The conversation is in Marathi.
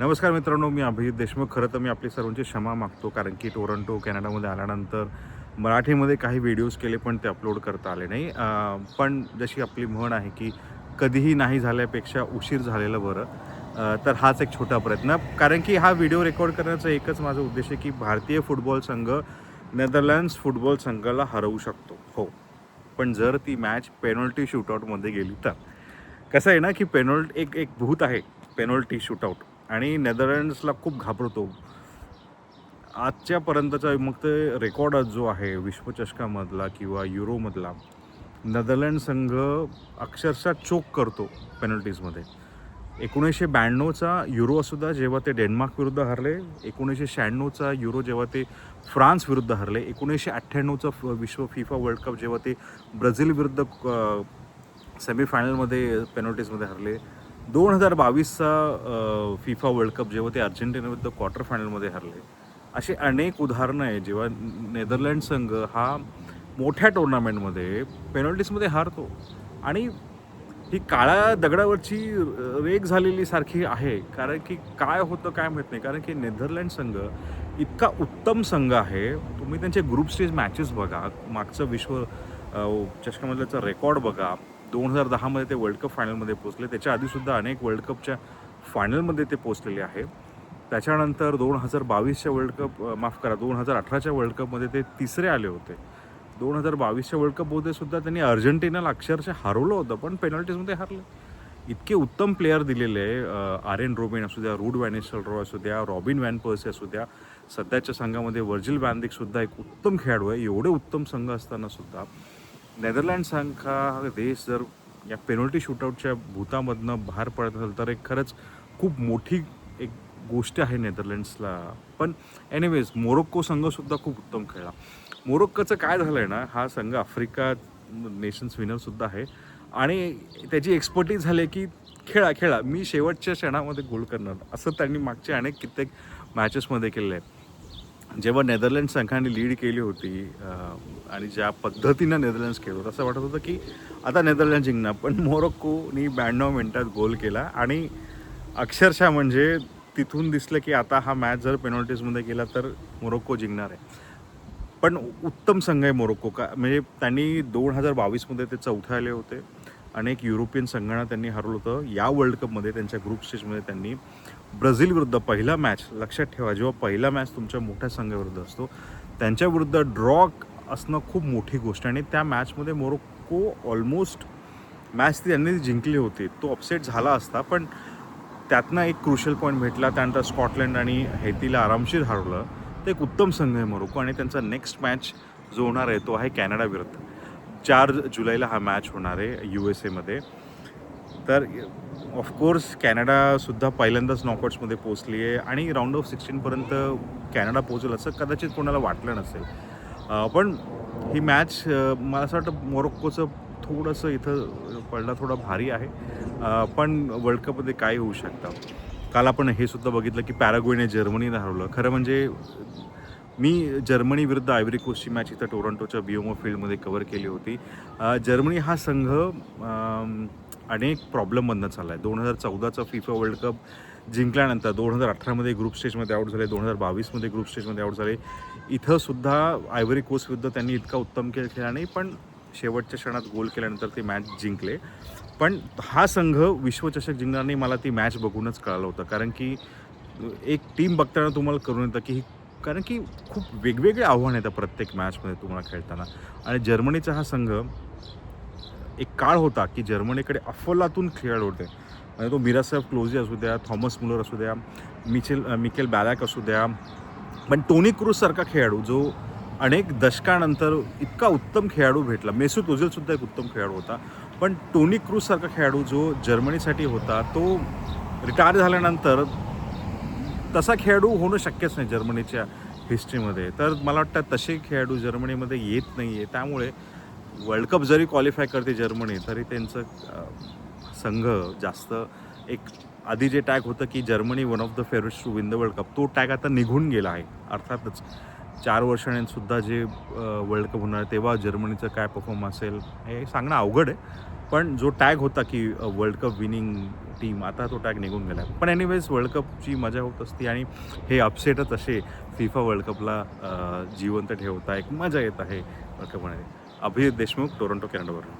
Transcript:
नमस्कार मित्रांनो, मी अभिजित देशमुख. खरं तर मी आपली सर्वांची क्षमा मागतो, कारण की टोरंटो कॅनडामध्ये आल्यानंतर मराठीमध्ये काही व्हिडिओज केले पण ते अपलोड करता आले नाही. पण जशी आपली म्हण आहे की कधीही नाही झाल्यापेक्षा उशीर झालेलं बरं. तर हाच एक छोटा प्रयत्न, कारण की हा व्हिडिओ रेकॉर्ड करण्याचा एकच माझा उद्देश आहे की भारतीय फुटबॉल संघ नेदरलँड्स फुटबॉल संघाला हरवू शकतो. हो, पण जर ती मॅच पेनल्टी शूटआउटमध्ये गेली तर. कसं आहे ना, की एक एक भूत आहे पेनल्टी शूटआउट, आणि नेदरलँड्सला खूप घाबरतो. आजच्यापर्यंतचा मग ते रेकॉर्ड जो आहे विश्वचषकामधला किंवा युरोमधला, नेदरलँड संघ अक्षरशः चोक करतो पेनल्टीजमध्ये. 1992चा युरो असू द्या जेव्हा ते डेन्मार्क विरुद्ध हरले, 1996चा युरो जेव्हा ते फ्रान्स विरुद्ध हरले, 1998चा विश्व फिफा वर्ल्ड कप जेव्हा ते ब्राझील विरुद्ध सेमीफायनलमध्ये पेनल्टीजमध्ये हरले, 2022चा फिफा वर्ल्ड कप जेव्हा ते अर्जेंटिना विरुद्ध क्वार्टर फायनलमध्ये हरले. अशी अनेक उदाहरणं आहे जेव्हा नेदरलँड संघ हा मोठ्या टुर्नामेंटमध्ये पेनल्टीजमध्ये हारतो. आणि ही काळ्या दगडावरची रेघ झालेली सारखी आहे, कारण की काय होतं काय माहीत नाही. कारण की नेदरलँड संघ इतका उत्तम संघ आहे. तुम्ही त्यांचे ग्रुप स्टेज मॅचेस बघा, मागचं चषकामधल्याचा रेकॉर्ड बघा. 2010मध्ये ते वर्ल्ड कप फायनलमध्ये पोचले. त्याच्या आधीसुद्धा अनेक वर्ल्ड कपच्या फायनलमध्ये ते पोचलेले आहे. त्याच्यानंतर 2022च्या वर्ल्ड कप, माफ करा, 2018च्या वर्ल्ड कपमध्ये ते तिसरे आले होते. 2022च्या वर्ल्ड कपमध्ये सुद्धा त्यांनी अर्जेंटिनाला अक्षरशः हरवलं होतं, पण पेनल्टीजमध्ये हरलं. इतके उत्तम प्लेयर दिलेले आहे. आर्यन रोबेन असू द्या, रूड वॅन निस्टेलरॉय असू द्या, रॉबिन वॅन पर्सी असू द्या. सध्याच्या संघामध्ये व्हर्जिल वॅन डिकसुद्धा एक उत्तम खेळाडू आहे. एवढे उत्तम संघ असताना सुद्धा नेदरलँड संघ हा देश जर या पेनल्टी शूटआउटच्या भूतामधनं बाहेर पडत असेल तर एक खरंच खूप मोठी एक गोष्ट आहे नेदरलँड्सला. पण एनिवेज, मोरोक्को संघसुद्धा खूप उत्तम खेळला. मोरोक्कोचं काय झालं आहे ना, हा संघ आफ्रिका नेशन्स विनरसुद्धा आहे, आणि त्याची एक्सपर्टीज झाली की खेळा मी शेवटच्या क्षणामध्ये गोल करणार, असं त्यांनी मागच्या अनेक कित्येक मॅचेसमध्ये केलेलं आहे. जेव्हा नेदरलँड संघाने लीड केली होती आणि ज्या पद्धतीनं नेदरलँड्स खेळत होतं, असं वाटत होतं की आता नेदरलँड जिंकणार, पण मोरोक्कोनी 92 मिनिटात गोल केला. आणि अक्षरशः म्हणजे तिथून दिसलं की आता हा मॅच जर पेनल्टीजमध्ये गेला तर मोरोक्को जिंकणार आहे. पण उत्तम संघ आहे मोरोक्को. का म्हणजे त्यांनी 2022मध्ये ते चौथे आले होते. अनेक युरोपियन संघांना त्यांनी हरवलं होतं. या वर्ल्ड कपमध्ये त्यांच्या ग्रुप स्टेजमध्ये त्यांनी ब्राझील विरुद्ध पहिला मॅच, लक्षात ठेवा, जेव्हा पहिला मॅच तुमच्या मोठ्या संघाविरुद्ध असतो त्यांच्याविरुद्ध ड्रॉ असणं खूप मोठी गोष्ट. आणि त्या मॅचमध्ये मोरोक्को ऑलमोस्ट मॅच त्यांनी जिंकली होती. तो अपसेट झाला असता, पण त्यातनं एक क्रुशियल पॉईंट भेटला. त्यानंतर स्कॉटलंड आणि हैतीला आरामशीर हरवलं. ते एक उत्तम संघ आहे मोरोक्को. आणि त्यांचा नेक्स्ट मॅच जो होणार आहे तो आहे कॅनडा विरुद्ध. 4 जुलैला हा मॅच होणार आहे USA मध्ये. तर ऑफकोर्स कॅनडासुद्धा पहिल्यांदाच नॉकआउट्समध्ये पोचली आहे, आणि राऊंड ऑफ 16पर्यंत कॅनडा पोचेल असं कदाचित कोणाला वाटलं नसेल. पण ही मॅच मला असं वाटतं मोरोक्कोचं थोडंसं इथं पडला थोडा भारी आहे. पण वर्ल्ड कपमध्ये काय होऊ शकतं. काल आपण हे सुद्धा बघितलं की पॅराग्वेने जर्मनीला हरवलं. खरं म्हणजे मी जर्मनी विरुद्ध आयव्हरी कोस्टची मॅच इथं टोरंटोच्या BMO फील्डमध्ये कव्हर केली होती. जर्मनी हा संघ अनेक प्रॉब्लेममधनं चालला आहे. 2014चा फिफा वर्ल्ड कप जिंकल्यानंतर 2018मध्ये ग्रुप स्टेजमध्ये आऊट झाले, 2022मध्ये ग्रुप स्टेजमध्ये आऊट झाले. इथंसुद्धा आयव्हरी कोस्ट विरुद्ध त्यांनी इतका उत्तम खेळ खेळला नाही, पण शेवटच्या क्षणात गोल केल्यानंतर ते मॅच जिंकले. पण हा संघ विश्वचषक जिंकणार नाही, मला ती मॅच बघूनच कळालं होतं. कारण की एक टीम बघताना तुम्हाला कळून येतं की कारण की खूप वेगवेगळे आव्हानं येतात प्रत्येक मॅचमध्ये तुम्हाला खेळताना. आणि जर्मनीचा हा संघ, एक काळ होता की जर्मनीकडे अफलातून खेळाडू होते. म्हणजे तो मिरास्लाव क्लोजे असू द्या, थॉमस मुलर असू द्या, मिकेल बॅलॅक असू द्या. पण टोनी क्रूजसारखा खेळाडू जो अनेक दशकानंतर इतका उत्तम खेळाडू भेटला. मेसूत ओझिलसुद्धा एक उत्तम खेळाडू होता, पण टोनी क्रूजसारखा खेळाडू जो जर्मनीसाठी होता, तो रिटायर झाल्यानंतर तसा खेळाडू होणं शक्यच नाही जर्मनीच्या हिस्ट्रीमध्ये. तर मला वाटतं तसे खेळाडू जर्मनीमध्ये येत नाही आहे. त्यामुळे वर्ल्ड कप जरी क्वालिफाय करते जर्मनी, तरी त्यांचं संघ जास्त एक, आधी जे टॅग होतं की Germany one of the favourites to win the world cup, तो टॅग आता निघून गेला आहे. अर्थातच 4 वर्षांनीसुद्धा जे वर्ल्ड कप होणार तेव्हा जर्मनीचं काय परफॉर्म असेल हे सांगणं अवघड आहे. पण जो टॅग होता की वर्ल्ड कप विनिंग टीम, आता तो टॅग निघून गेला. पण एनिवेज वर्ल्ड कपची मजा होत असते आणि हे अपसेटच असे फिफा वर्ल्ड कपला जिवंत ठेवता एक मजा येत आहे वर्ल्ड कपमध्ये. अभिजित देशमुख, टोरंटो, कॅनडावरून.